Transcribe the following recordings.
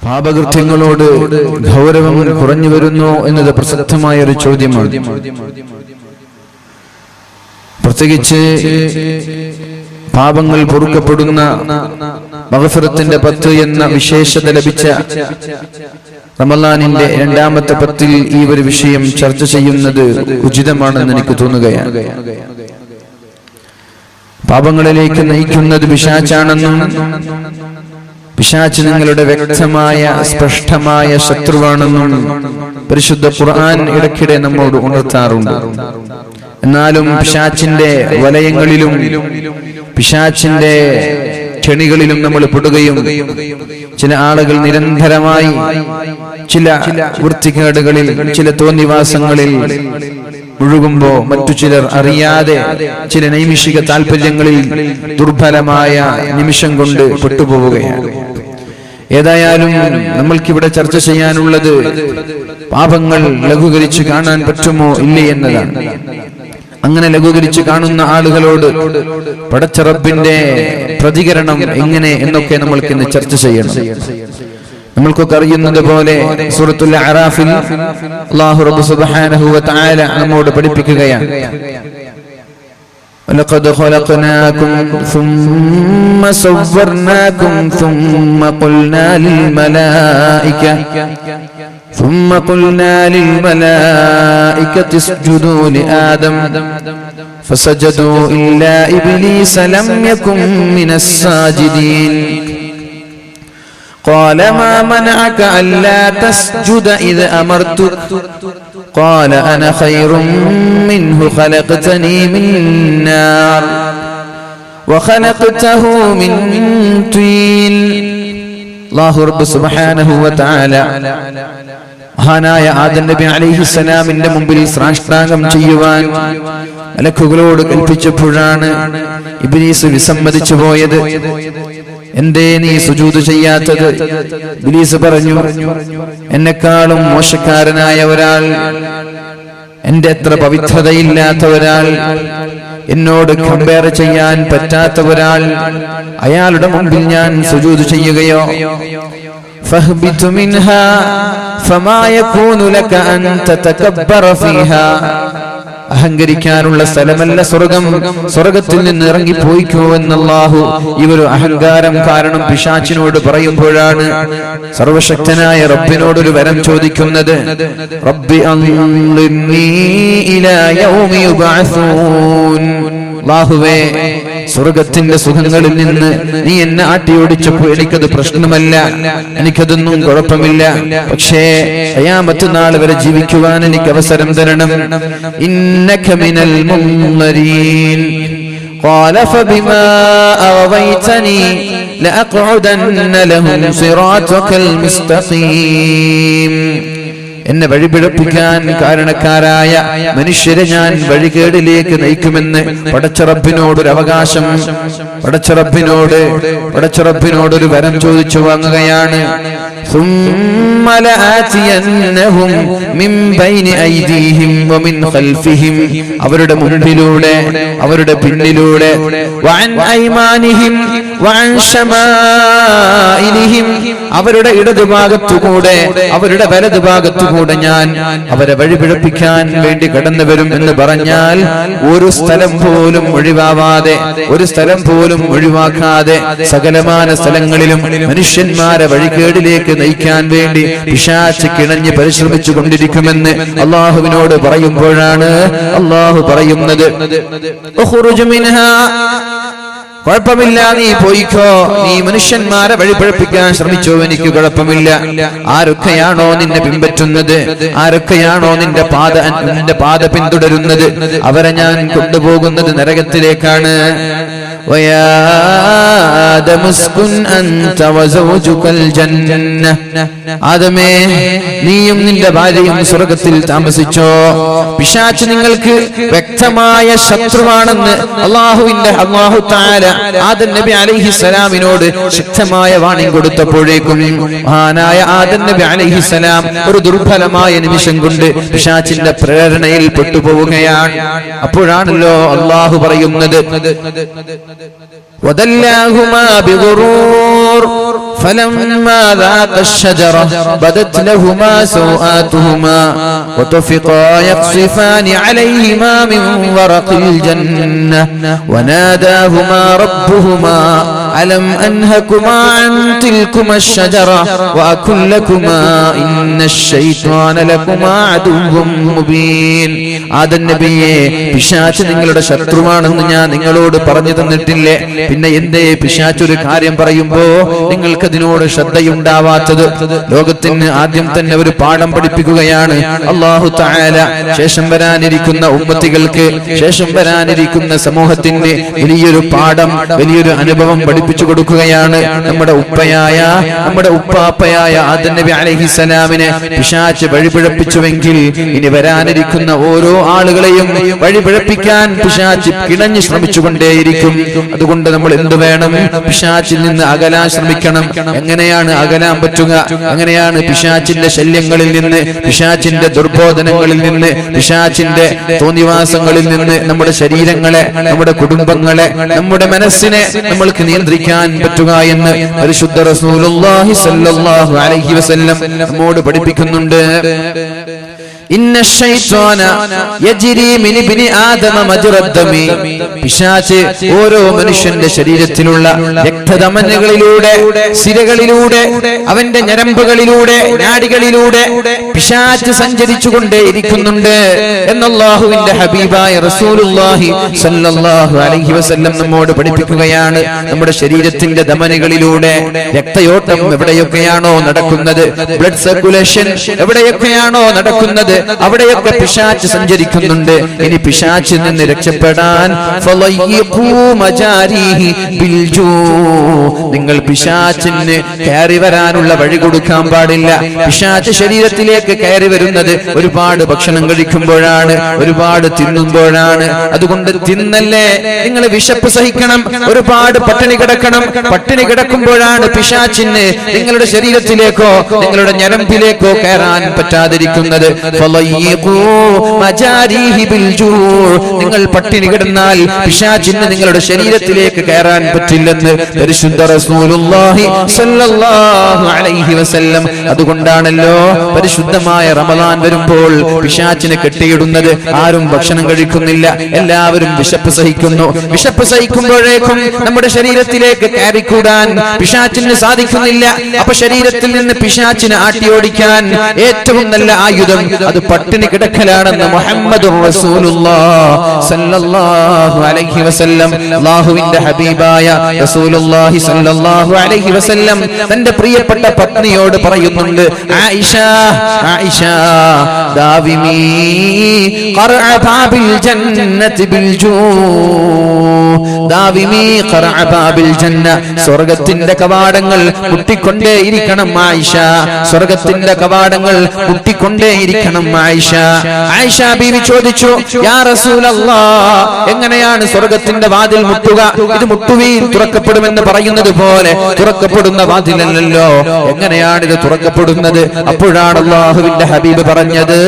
പാപകൃത്യങ്ങളോട് ഗൗരവം കുറഞ്ഞു വരുന്നു എന്നത് പ്രസക്തമായ ഒരു ചോദ്യമാണ്. പ്രത്യേകിച്ച് പാപങ്ങൾ പൊറുക്കപ്പെടുന്ന മഗ്ഫിറത്തിന്റെ 10 എന്ന വിശേഷത ലഭിച്ച റമളാനിന്റെ 2ാമത്തെ 10-ൽ ഈ ഒരു വിഷയം ചർച്ച ചെയ്യുന്നത് ഉചിതമാണെന്ന് എനിക്ക് തോന്നുകയാണ്. പാപങ്ങളിലേക്ക് നയിക്കുന്നത് പിശാചാണെന്നും പിശാച് നിങ്ങളുടെ വ്യക്തമായ സ്പഷ്ടമായ ശത്രുവാണെന്നും പരിശുദ്ധ ഖുർആൻ ഇടയ്ക്കിടെ നമ്മോട് ഉണർത്താറുണ്ട്. എന്നാലും പിശാചിന്റെ വലയങ്ങളിലും പിശാചിന്റെ കെണികളിലും നമ്മൾ പെടുകയും ചില ആളുകൾ നിരന്തരമായി ചില വൃത്തികേടുകളിൽ ചില തോന്നിവാസങ്ങളിൽ മുഴുകുമ്പോ മറ്റു ചിലർ അറിയാതെ ചില നൈമിഷിക താല്പര്യങ്ങളിൽ ദുർബലമായ നിമിഷം കൊണ്ട് പെട്ടുപോവുകയാണ്. ഏതായാലും നമ്മൾക്കിവിടെ ചർച്ച ചെയ്യാനുള്ളത് പാപങ്ങൾ ലഘൂകരിച്ച് കാണാൻ പറ്റുമോ ഇല്ലേ എന്നതാണ്. അങ്ങനെ ലഘൂകരിച്ച് കാണുന്ന ആളുകളോട് പടച്ച റബ്ബിന്റെ പ്രതികരണം എങ്ങനെ എന്നൊക്കെ നമ്മൾക്ക് ഇന്ന് ചർച്ച ചെയ്യണം. നമ്മൾക്കൊക്കെ അറിയുന്നത് പോലെ സൂറത്തുൽ അറാഫിൽ അല്ലാഹു റബ്ബ് സുബ്ഹാനഹു വ തആല നമ്മോട് പഠിപ്പിക്കുകയാണ്, وَلَقَدْ خَلَقْنَاكُمْ ثُمَّ صَوَّرْنَاكُمْ ثُمَّ قُلْنَا لِلْمَلَائِكَةِ اسْجُدُوا لِآدَمَ فَسَجَدُوا إِلَّا إِبْلِيسَ لَمْ يَكُنْ مِنَ السَّاجِدِينَ قال ما منعك ألا تسجد إذ أمرتك قال أنا خير منه خلقتني من نار وخلقته من طين. الله رب سبحانه وتعالى മഹാനായ ആദം നബി അലൈഹിസ്സലാമിന്റെ മുമ്പിൽ സാഷ്ടാംഗം ചെയ്യുവാൻ മലക്കുകളോട് കൽപ്പിച്ചപ്പോഴാണ് ഇബ്ലീസ് വിസമ്മതിച്ചു പോയത്. എന്തേ നീ സുജൂദ് ചെയ്യാത്തത്? ഇബ്ലീസ് പറഞ്ഞു, എന്നെക്കാളും മോശക്കാരനായ ഒരാൾ, എന്റെ അത്ര പവിത്രതയില്ലാത്ത ഒരാൾ, എന്നോട് കമ്പയർ ചെയ്യാൻ പറ്റാത്ത ഒരാൾ, അയാളുടെ മുമ്പിൽ ഞാൻ സുജൂദ് ചെയ്യുകയോ? ഫഹ്ബിതു മിൻഹാ ഫമാ യകൂനു ലക അൻ തതകബ്ബറ ഫീഹാ. അഹങ്കരിക്കാനുള്ള സ്ഥലമല്ല സ്വർഗം, സ്വർഗത്തിൽ നിന്ന് ഇറങ്ങിപ്പോയിക്കോ എന്ന് അല്ലാഹു ഇവരു അഹങ്കാരം കാരണം പിശാചിനോട് പറയുമ്പോഴാണ് സർവശക്തനായ റബ്ബിനോടൊരു വരം ചോദിക്കുന്നത്. റബ്ബി അൻളിർനീ ഇലാ യൗമി യുബഅസൂൻ. അല്ലാഹുവേ, സ്വർഗത്തിന്റെ സുഖങ്ങളിൽ നിന്ന് നീ എന്നെ ആട്ടിയോടിച്ചപ്പോൾ എനിക്കത് പ്രശ്നമല്ല, എനിക്കതൊന്നും കുഴപ്പമില്ല. പക്ഷേ ഖിയാമത്ത് നാൾ വരെ ജീവിക്കുവാൻ എനിക്ക് അവസരം തരണം. ഇന്നക മിനൽ മുൻദരീൻ. قال فبما أغويتني لأقعدن لهم صراطك المستقيم. എന്നെ വഴിപിഴപ്പിക്കാൻ കാരണക്കാരായ മനുഷ്യരെ ഞാൻ വഴികേടിലേക്ക് നയിക്കുമെന്ന് പടച്ചറബിനോടൊരു അവകാശം, പടച്ചറബിനോടൊരു വരം ചോദിച്ചു വാങ്ങുകയാണ്. ثم لآتينهم من بين أيديهم ومن خلفهم. അവരുടെ മുൻപിലൂടെ അവരുടെ പിന്നിലൂടെ, وعن أيمانهم وعن شمائلهم. അവരുടെ ഇടതുഭാഗത്തുകൂടെ അവരുടെ വലതുഭാഗത്തുകൂടെ ഞാൻ അവരെ വഴിപിഴപ്പിക്കാൻ വേണ്ടി കടന്നു വരും എന്ന് പറഞ്ഞാൽ ഒരു സ്ഥലം പോലും ഒഴിവാവാതെ, ഒരു സ്ഥലം പോലും ഒഴിവാക്കാതെ സകലമാന സ്ഥലങ്ങളിലും മനുഷ്യന്മാരെ വഴികേടിലേക്ക് നയിക്കാൻ വേണ്ടി പിശാച് കിണഞ്ഞ് പരിശ്രമിച്ചു കൊണ്ടിരിക്കുമെന്ന് അല്ലാഹുവിനോട് പറയുമ്പോഴാണ് അല്ലാഹു പറയുന്നത്, ഉഖ്റുജ് മിൻഹാ. കുഴപ്പമില്ല, നീ പോയിക്കോ, നീ മനുഷ്യന്മാരെ വഴിപഴപ്പിക്കാൻ ശ്രമിച്ചോ, എനിക്ക് കുഴപ്പമില്ല. ആരൊക്കെയാണോ നിന്നെ പിൻപറ്റുന്നത്, ആരൊക്കെയാണോ നിന്റെ പാത പിന്തുടരുന്നത്, അവരെ ഞാൻ കൊണ്ടുപോകുന്നത് നരകത്തിലേക്കാണ്. ويا آدم اسكن أنت وزوجك الجنة. ആദമേ, നീയും നിന്റെ ഭാര്യയും സ്വർഗ്ഗത്തിൽ താമസിച്ചോ. പിശാച് നിങ്ങൾക്ക് വ്യക്തമായ ശത്രുവാണെന്ന് അല്ലാഹു തആല ആദം നബി അലൈഹിസ്സലാമിനോട് ശക്തമായ വാണിംഗ് കൊടുത്തപ്പോഴേക്കും മഹാനായ ആദം നബി അലൈഹിസ്സലാം ഒരു ദുർബലമായ നിമിഷം കൊണ്ട് പിശാചിന്റെ പ്രേരണയിൽ പെട്ടുപോവുകയാണ്. അപ്പോഴാണല്ലോ അല്ലാഹു പറയുന്നത്, وَدَلَّاهُمَا بِغُرُورٍ فَلَمَّا ذَاقَا الشَّجَرَةَ بَدَتْ لَهُمَا سَوْآتُهُمَا وَطَفِقَا يَخْصِفَانِ عَلَيْهِمَا مِنْ وَرَقِ الْجَنَّةِ وَنَادَاهُمَا رَبُّهُمَا أَلَمْ أَنْهَكُمَا عَنْ تِلْكُمَا الشَّجَرَةِ وَأَقُلْ لَكُمَا إِنَّ الشَّيْطَانَ لَكُمَا عَدُوٌّ مُبِينٌ. ആദം നബിയെ, പിശാച് നിങ്ങളുടെ ശത്രുവാണെന്ന് ഞാൻ നിങ്ങളോട് പറഞ്ഞു തന്നിട്ടില്ലേ? പിന്നെ എന്തേ പിശാച് ഒരു കാര്യം പറയുമ്പോ നിങ്ങൾക്ക് അതിനോട് ശ്രദ്ധയുണ്ടാവാത്തത്? ലോകത്തിന് ആദ്യം തന്നെ ഒരു പാഠം പഠിപ്പിക്കുകയാണ് അല്ലാഹു തആല. ശേഷം വരാനിരിക്കുന്ന ഉമ്മത്തികൾക്ക്, ശേഷം വരാനിരിക്കുന്ന സമൂഹത്തിന് വലിയൊരു പാഠം, വലിയൊരു അനുഭവം പഠിപ്പിച്ചു കൊടുക്കുകയാണ്. നമ്മുടെ ഉപ്പയായ, നമ്മുടെ ഉപ്പാപ്പയായ ആദം നബി അലൈഹിസ്സലാമിനെ പിശാച് വഴിപിഴപ്പിച്ചുവെങ്കിൽ ഇനി വരാനിരിക്കുന്ന ഓരോ ആളുകളെയും വഴിപിഴപ്പിക്കാൻ പിശാച് കിണഞ്ഞു ശ്രമിച്ചുകൊണ്ടേയിരിക്കും. അതുകൊണ്ട് നമ്മൾ എന്ത് വേണം? പിശാചിൽ നിന്ന് അകലാൻ ശ്രമിക്കണം. എങ്ങനെയാണ് അകലാൻ പറ്റുക? എങ്ങനെയാണ് പിശാചിന്റെ ശല്യങ്ങളിൽ നിന്ന്, പിശാചിന്റെ ദുർബോധനങ്ങളിൽ നിന്ന്, പിശാചിന്റെ തോന്നിവാസങ്ങളിൽ നിന്ന് നമ്മുടെ ശരീരങ്ങളെ, നമ്മുടെ കുടുംബങ്ങളെ, നമ്മുടെ മനസ്സിനെ നമ്മൾക്ക് നിയന്ത്രിക്കാൻ പറ്റുക എന്ന് പരിശുദ്ധ റസൂലുള്ളാഹി സ്വല്ലല്ലാഹു അലൈഹി വസല്ലം നമ്മോട് പഠിപ്പിക്കുന്നുണ്ട്. ഇന്ന ശൈത്വാന യജ്രി മിൻ ഇബ്നി ആദമ മജ്റദ്ദമി. പിശാച് ഓരോ മനുഷ്യന്റെ ശരീരത്തിലുള്ള രക്തധമനികളിലൂടെ, സിരകളിലൂടെ, അവന്റെ ഞരമ്പുകളിലൂടെ, നാഡികളിലൂടെ പിശാച് സഞ്ചരിച്ചുകൊണ്ടേ ഇരിക്കുന്നുണ്ട് എന്ന് അല്ലാഹുവിന്റെ ഹബീബായ റസൂലുള്ളാഹി സ്വല്ലല്ലാഹു അലൈഹി വസല്ലം നമ്മോട് പഠിപ്പിക്കുകയാണ്. നമ്മുടെ ശരീരത്തിന്റെ ധമനികളിലൂടെ രക്തയോട്ടം എവിടെയൊക്കെയാണോ നടക്കുന്നത്, ബ്ലഡ് സർക്കുലേഷൻ എവിടെയൊക്കെയാണോ നടക്കുന്നത്, അവിടെയൊക്കെ പിശാച് സഞ്ചരിക്കുന്നുണ്ട്. ഇനി പിശാചിൽ നിന്ന് രക്ഷപ്പെടാൻ നിങ്ങൾ പിശാചിന് കയറി വരാനുള്ള വഴി കൊടുക്കാൻ പാടില്ല. പിശാച് ശരീരത്തിലേക്ക് കയറി വരുന്നത് ഒരുപാട് ഭക്ഷണം കഴിക്കുമ്പോഴാണ്, ഒരുപാട് തിന്നുമ്പോഴാണ്. അതുകൊണ്ട് തിന്നല്ലേ, നിങ്ങൾ വിശപ്പ് സഹിക്കണം, ഒരുപാട് പട്ടിണി കിടക്കണം. പട്ടിണി കിടക്കുമ്പോഴാണ് പിശാചിന് നിങ്ങളുടെ ശരീരത്തിലേക്കോ നിങ്ങളുടെ ഞരമ്പിലേക്കോ കയറാൻ പറ്റാതിരിക്കുന്നത്. നിങ്ങൾ പട്ടിണി കിടന്നാൽ പിശാചിന് നിങ്ങളുടെ ശരീരത്തിലേക്ക് കയറാൻ പറ്റില്ലെന്ന് പരിശുദ്ധ റസൂലുള്ളാഹി സ്വല്ലല്ലാഹു അലൈഹി വസല്ലം. അതുകൊണ്ടാണല്ലോ പരിശുദ്ധമായ റമദാൻ വരുമ്പോൾ പിശാചിനെ കെട്ടിയിടുന്നത്. ആരും ഭക്ഷണം കഴിക്കുന്നില്ല, എല്ലാവരും വിശപ്പ് സഹിക്കുന്നു. വിശപ്പ് സഹിക്കുമ്പോഴേക്കും നമ്മുടെ ശരീരത്തിലേക്ക് കയറിക്കൂടാൻ പിശാചിന് സാധിക്കുന്നില്ല. അപ്പൊ ശരീരത്തിൽ നിന്ന് പിശാചിനെ ആട്ടിയോടിക്കാൻ ഏറ്റവും നല്ല ആയുധം അത് പട്ടിണി കിടക്കലാണെന്ന് മുഹമ്മദുർ റസൂലുള്ളാഹി സ്വല്ലല്ലാഹു അലൈഹി വസല്ലം, അല്ലാഹുവിന്റെ ഹബീബായ റസൂലുള്ളാഹി സ്വല്ലല്ലാഹു അലൈഹി വസല്ലം തന്റെ പ്രിയപ്പെട്ട പത്നിയോട് പറയുന്നുണ്ട്. ആയിഷ, ആയിഷ, ദാവിമി ഖർഅ ബാബിൽ ജന്നതി ബിൽ ജൂ, ദാവിമി ഖർഅ ബാബിൽ ജന്ന. സ്വർഗ്ഗത്തിന്റെ കവാടങ്ങൾ മുട്ടിക്കൊണ്ടേയിരിക്കണം ആയിഷ, സ്വർഗ്ഗത്തിന്റെ കവാടങ്ങൾ മുട്ടിക്കൊണ്ടേയിരിക്കണം ആയിഷ. ആയിഷ ബീവി ചോദിച്ചു, യാ റസൂലല്ലാഹ്, എങ്ങനെയാണ് സ്വർഗ്ഗത്തിന്റെ വാതിൽ മുട്ടുക? ഇത് മുട്ടുവീൻ തുറക്കപ്പെടുമെന്ന് പറയുന്നത് പോലെ തുറക്കപ്പെടുന്ന വാതിലല്ലല്ലോ, എങ്ങനെയാണ് ഇത് തുറക്കപ്പെടുന്നത്? അപ്പോഴാണ് അല്ലാഹുവിന്റെ ഹബീബ് പറഞ്ഞത്,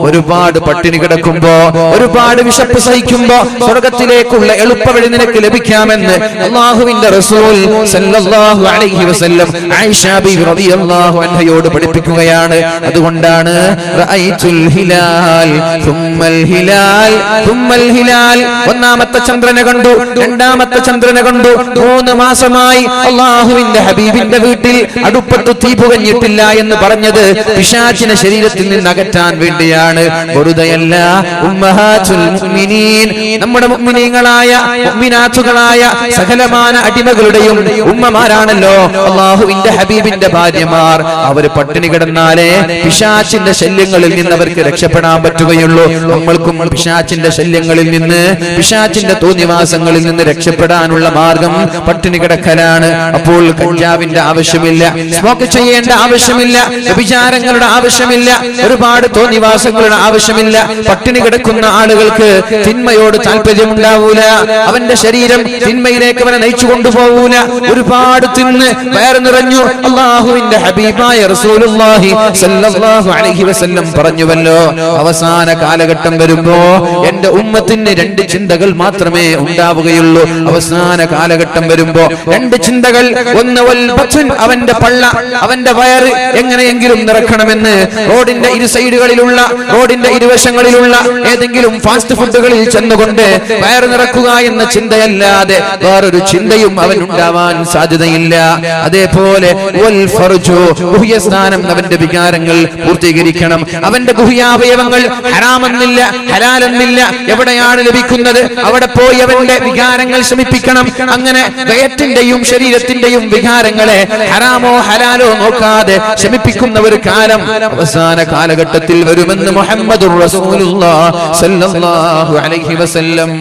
ഒരുപാട് പട്ടിണി കിടക്കുമ്പോ, ഒരുപാട് വിശപ്പ് സഹിക്കുമ്പോ സ്വർഗ്ഗത്തിലേക്കുള്ള എളുപ്പവഴി നിനക്ക് ലഭിക്കാമെന്ന് അല്ലാഹുവിന്റെ റസൂൽ സല്ലല്ലാഹു അലൈഹി വസല്ലം ആയിഷ ബീവി റളിയല്ലാഹു അൻഹയോട് പഠിപ്പിക്കുകയാണ്. അതുകൊണ്ടാണ് റഅയ്തുൽ ഹിലാൽ തുമ്മൽ ഹിലാൽ തുമ്മൽ ഹിലാൽ, ഒന്നാമത്തെ ചന്ദ്രനെ കണ്ടു, രണ്ടാമത്തെ ചന്ദ്രനെ കണ്ടു. 3 മാസമായി അല്ലാഹുവിന്റെ ഹബീബിന്റെ വീട്ടിൽ അടുപ്പത്ത് തീ പുകഞ്ഞിട്ടില്ല എന്ന് പറഞ്ഞത് പിശാചിനെ ശരീരത്തിൽ നിന്ന് അകറ്റാൻ വേണ്ടിയാണ്, വെറുതെയല്ല. ഉമ്മഹാത്തുൽ മുഅ്മിനീൻ, നമ്മുടെ മുഅ്മിനീങ്ങളായ മുഅ്മിനാത്തുകളായ സകലമാന അടിമകളുടെയും ഉമ്മമാരാണല്ലോ അല്ലാഹുവിന്റെ ഹബീബിന്റെ ഭാര്യമാർ. അവര് പട്ടിണി കിടന്നാലേ പിശാചിന്റെ ശല്യങ്ങളിൽ നിന്ന് അവർക്ക് രക്ഷപ്പെടാൻ പറ്റുകയുള്ളൂ. നമ്മൾക്കും പിശാചിന്റെ ശല്യങ്ങളിൽ നിന്ന്, പിശാചിന്റെ തോന്നിവാസങ്ങളിൽ നിന്ന് രക്ഷപ്പെടാനുള്ള മാർഗം പട്ടിണി കിടക്കലാണ്. അപ്പോൾ കഞ്ചാവിന്റെ ആവശ്യമില്ല, സ്മോക്ക് ചെയ്യേണ്ട ആവശ്യമില്ല, വ്യഭിചാരങ്ങളുടെ ആവശ്യമില്ല, ഒരുപാട് തോന്നിവാസങ്ങളുടെ ആവശ്യമില്ല. പട്ടിണി കിടക്കുന്ന ആളുകൾക്ക് തിന്മയോട് താല്പര്യമുണ്ടാവൂല, അവന്റെ ശരീരം തിന്മയിലേക്ക് അവനെ നയിച്ചു കൊണ്ടുപോകൂല. ഒരുപാട് തിന്ന് വയറ് നിറഞ്ഞു അല്ലാഹുവിന്റെ ഹബീബായ റസൂലുള്ളാഹി സ്വല്ലല്ലാഹു സല്ലല്ലാഹു അലൈഹി വസല്ലം പറഞ്ഞുവല്ലോ, അവസാന കാലഘട്ടം വരുമ്പോ എന്റെ ഉമ്മത്തിന് രണ്ട് ചിന്തകൾ മാത്രമേ ഉണ്ടാവുകയുള്ളൂ. അവസാന കാലഘട്ടം വരുമ്പോ രണ്ട് ചിന്തകൾ. ഒന്ന് വൽ ബത്ൻ, അവന്റെ പള്ള, അവന്റെ വയറ് എങ്ങനെയെങ്കിലും നിറക്കണമെന്ന് റോഡിന്റെ ഇരു സൈഡുകളിലുള്ള, റോഡിന്റെ ഇരുവശങ്ങളിലുള്ള ഏതെങ്കിലും ഫാസ്റ്റ് ഫുഡുകളിൽ ചെന്നുകൊണ്ട് വയറ് നിറക്കുക എന്ന ചിന്തയല്ലാതെ വേറൊരു ചിന്തയും അവൻ ഉണ്ടാവാൻ സാധ്യതയില്ല. അതേപോലെ വൽ ഫർജു, ഗുഹ്യസ്ഥാനം, അവന്റെ വികാരങ്ങൾ പൂർത്തീകരിക്കണം. അവന്റെ ഗുഹ്യാവയവങ്ങൾ ഹറാമെന്നില്ല, ഹലാലെന്നില്ല, എവിടെയാണ് ലഭിക്കുന്നത് അവിടെ പോയി അവന്റെ വികാരങ്ങൾ ശമിപ്പിക്കണം. അങ്ങനെ വയറ്റിന്റെയും ശരീരത്തിന്റെയും വികാരങ്ങളെ ഹറാമോ ഹലാലോ നോക്കാതെ ശമിപ്പിക്കുന്ന ഒരു കാലം അവസാന കാലഘട്ടത്തിൽ വരുമെന്ന് മുഹമ്മദുർ റസൂലുള്ളാഹി സ്വല്ലല്ലാഹു അലൈഹി വസല്ലം